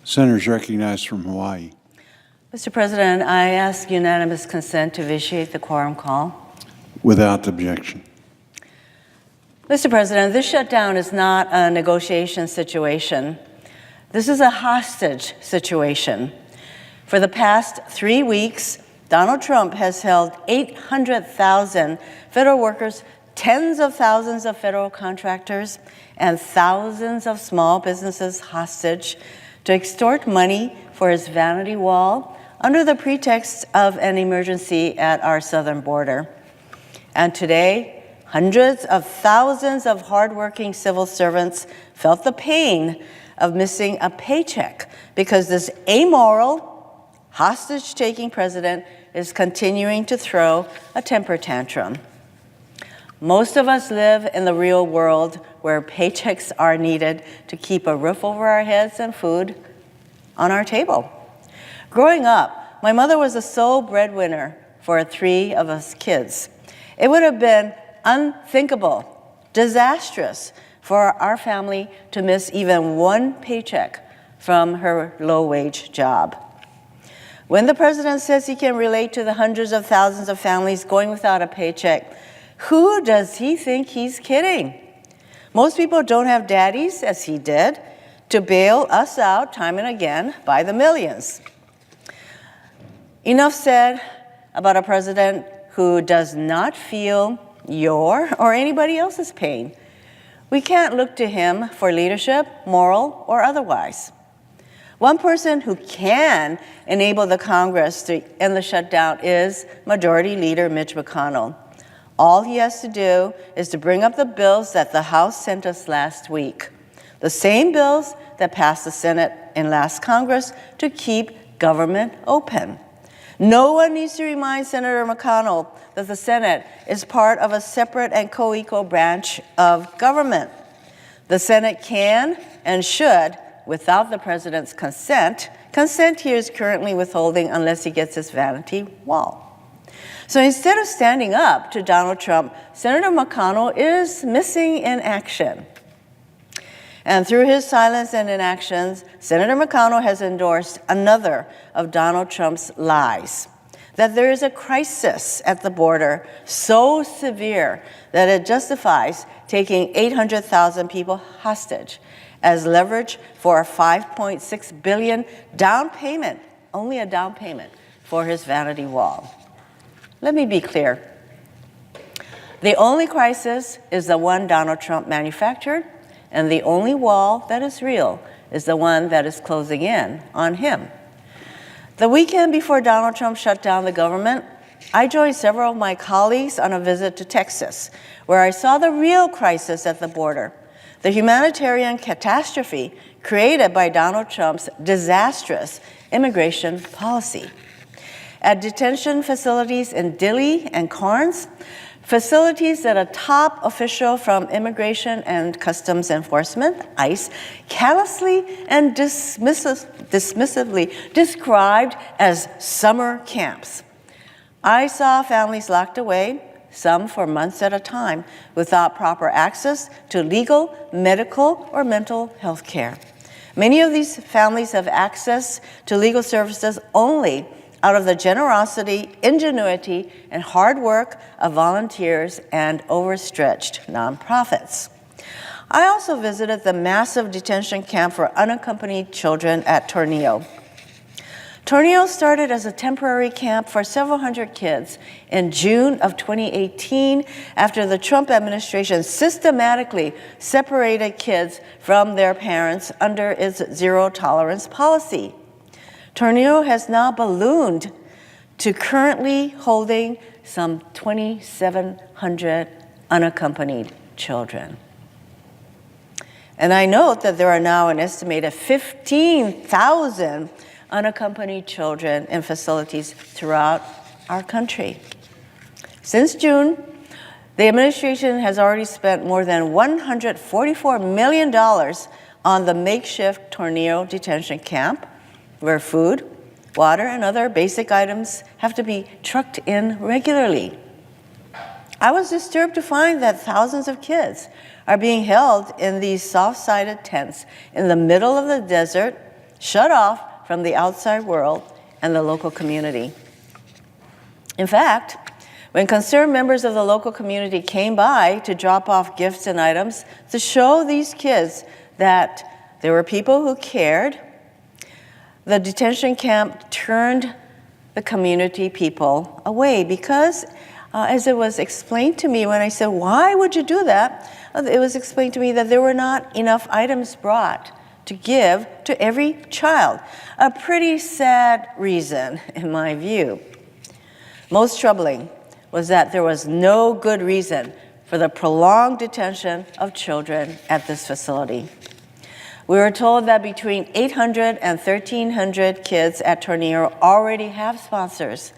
Senators recognized from Hawaii. Mr. President, I ask unanimous consent to vitiate the quorum call. Without objection. Mr. President, this shutdown is not a negotiation situation. This is a hostage situation. For the past 3 weeks, Donald Trump has held 800,000 federal workers, tens of thousands of federal contractors, and thousands of small businesses hostage to extort money for his vanity wall under the pretext of an emergency at our southern border. And today, hundreds of thousands of hardworking civil servants felt the pain of missing a paycheck because this amoral, hostage-taking president is continuing to throw a temper tantrum. Most of us live in the real world where paychecks are needed to keep a roof over our heads and food on our table. Growing up, my mother was the sole breadwinner for 3 of us kids. It would have been unthinkable, disastrous for our family to miss even one paycheck from her low-wage job. When the president says he can relate to the hundreds of thousands of families going without a paycheck, who does he think he's kidding? Most people don't have daddies, as he did, to bail us out time and again by the millions. Enough said about a president who does not feel your or anybody else's pain. We can't look to him for leadership, moral or otherwise. One person who can enable the Congress to end the shutdown is Majority Leader Mitch McConnell. All he has to do is to bring up the bills that the House sent us last week, the same bills that passed the Senate in last Congress to keep government open. No one needs to remind Senator McConnell that the Senate is part of a separate and co-equal branch of government. The Senate can and should, without the president's consent he is currently withholding unless he gets his vanity wall. So instead of standing up to Donald Trump, Senator McConnell is missing in action. And through his silence and inactions, Senator McConnell has endorsed another of Donald Trump's lies, that there is a crisis at the border so severe that it justifies taking 800,000 people hostage as leverage for a $5.6 billion down payment, only a down payment, for his vanity wall. Let me be clear. The only crisis is the one Donald Trump manufactured, and the only wall that is real is the one that is closing in on him. The weekend before Donald Trump shut down the government, I joined several of my colleagues on a visit to Texas, where I saw the real crisis at the border, the humanitarian catastrophe created by Donald Trump's disastrous immigration policy. At detention facilities in Dilley and Carnes, facilities that a top official from Immigration and Customs Enforcement, ICE, callously and dismissively described as summer camps. I saw families locked away, some for months at a time, without proper access to legal, medical, or mental health care. Many of these families have access to legal services only out of the generosity, ingenuity, and hard work of volunteers and overstretched nonprofits. I also visited the massive detention camp for unaccompanied children at Tornillo. Tornillo started as a temporary camp for several hundred kids in June of 2018 after the Trump administration systematically separated kids from their parents under its zero-tolerance policy. Tornillo has now ballooned to currently holding some 2,700 unaccompanied children. And I note that there are now an estimated 15,000 unaccompanied children in facilities throughout our country. Since June, the administration has already spent more than $144 million on the makeshift Tornillo detention camp, where food, water, and other basic items have to be trucked in regularly. I was disturbed to find that thousands of kids are being held in these soft-sided tents in the middle of the desert shut off from the outside world and the local community. In fact, when concerned members of the local community came by to drop off gifts and items to show these kids that there were people who cared, the detention camp turned the community people away because, as it was explained to me when I said, why would you do that? It was explained to me that there were not enough items brought to give to every child. A pretty sad reason, in my view. Most troubling was that there was no good reason for the prolonged detention of children at this facility. We were told that between 800 and 1,300 kids at Tornillo already have sponsors,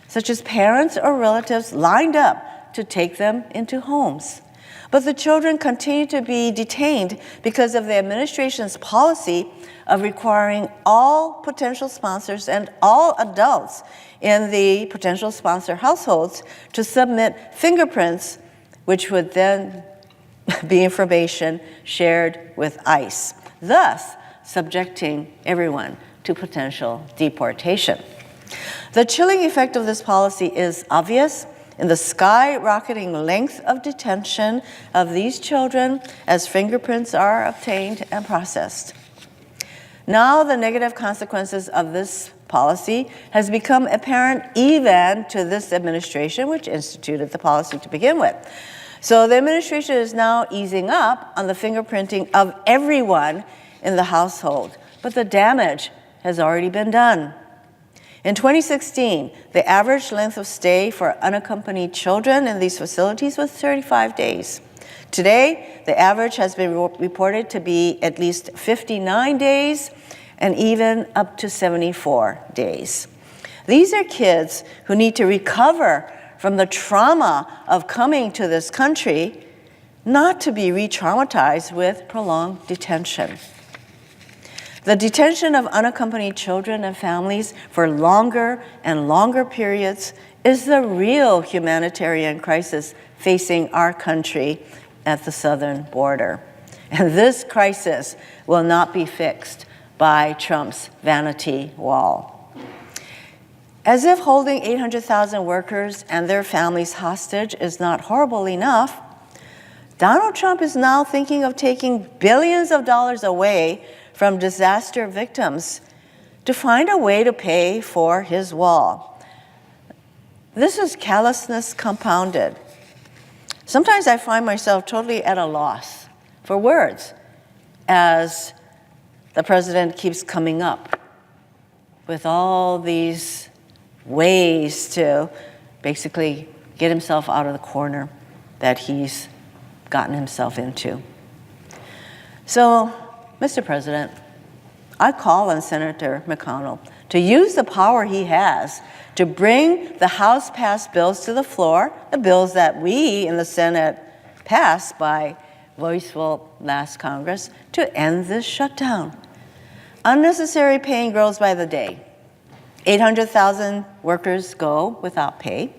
such as parents or relatives lined up to take them into homes. But the children continue to be detained because of the administration's policy of requiring all potential sponsors and all adults in the potential sponsor households to submit fingerprints, which would then be information shared with ICE, thus subjecting everyone to potential deportation. The chilling effect of this policy is obvious in the skyrocketing length of detention of these children as fingerprints are obtained and processed. Now the negative consequences of this policy has become apparent even to this administration, which instituted the policy to begin with. So the administration is now easing up on the fingerprinting of everyone in the household, but the damage has already been done. In 2016, the average length of stay for unaccompanied children in these facilities was 35 days. Today, the average has been reported to be at least 59 days and even up to 74 days. These are kids who need to recover from the trauma of coming to this country, not to be re-traumatized with prolonged detention. The detention of unaccompanied children and families for longer and longer periods is the real humanitarian crisis facing our country at the southern border. And this crisis will not be fixed by Trump's vanity wall. As if holding 800,000 workers and their families hostage is not horrible enough, Donald Trump is now thinking of taking billions of dollars away from disaster victims to find a way to pay for his wall. This is callousness compounded. Sometimes I find myself totally at a loss for words as the president keeps coming up with all these ways to basically get himself out of the corner that he's gotten himself into. So, Mr. President, I call on Senator McConnell to use the power he has to bring the House-passed bills to the floor, the bills that we in the Senate passed by voice vote last Congress, to end this shutdown. Unnecessary pain grows by the day. 800,000 workers go without pay.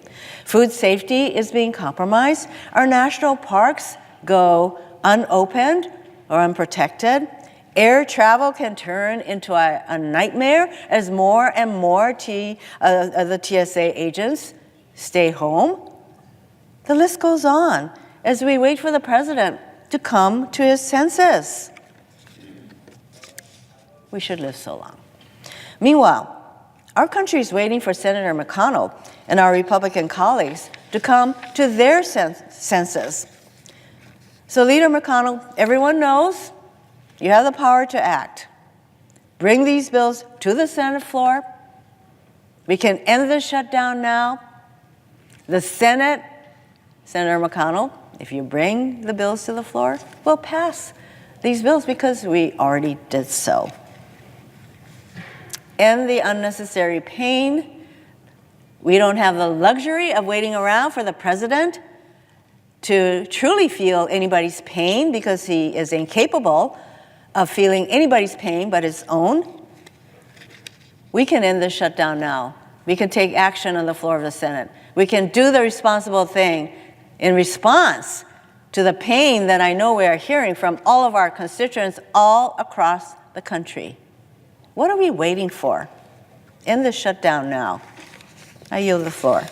Food safety is being compromised. Our national parks go unopened or unprotected. Air travel can turn into a nightmare as more and more the TSA agents stay home. The list goes on as we wait for the president to come to his senses. We should live so long. Meanwhile, our country is waiting for Senator McConnell and our Republican colleagues to come to their senses. So, Leader McConnell, everyone knows you have the power to act. Bring these bills to the Senate floor. We can end this shutdown now. The Senate, Senator McConnell, if you bring the bills to the floor, we'll pass these bills because we already did so. End the unnecessary pain. We don't have the luxury of waiting around for the president to truly feel anybody's pain because he is incapable of feeling anybody's pain but his own. We can end this shutdown now. We can take action on the floor of the Senate. We can do the responsible thing in response to the pain that I know we are hearing from all of our constituents all across the country. What are we waiting for? End the shutdown now. I yield the floor.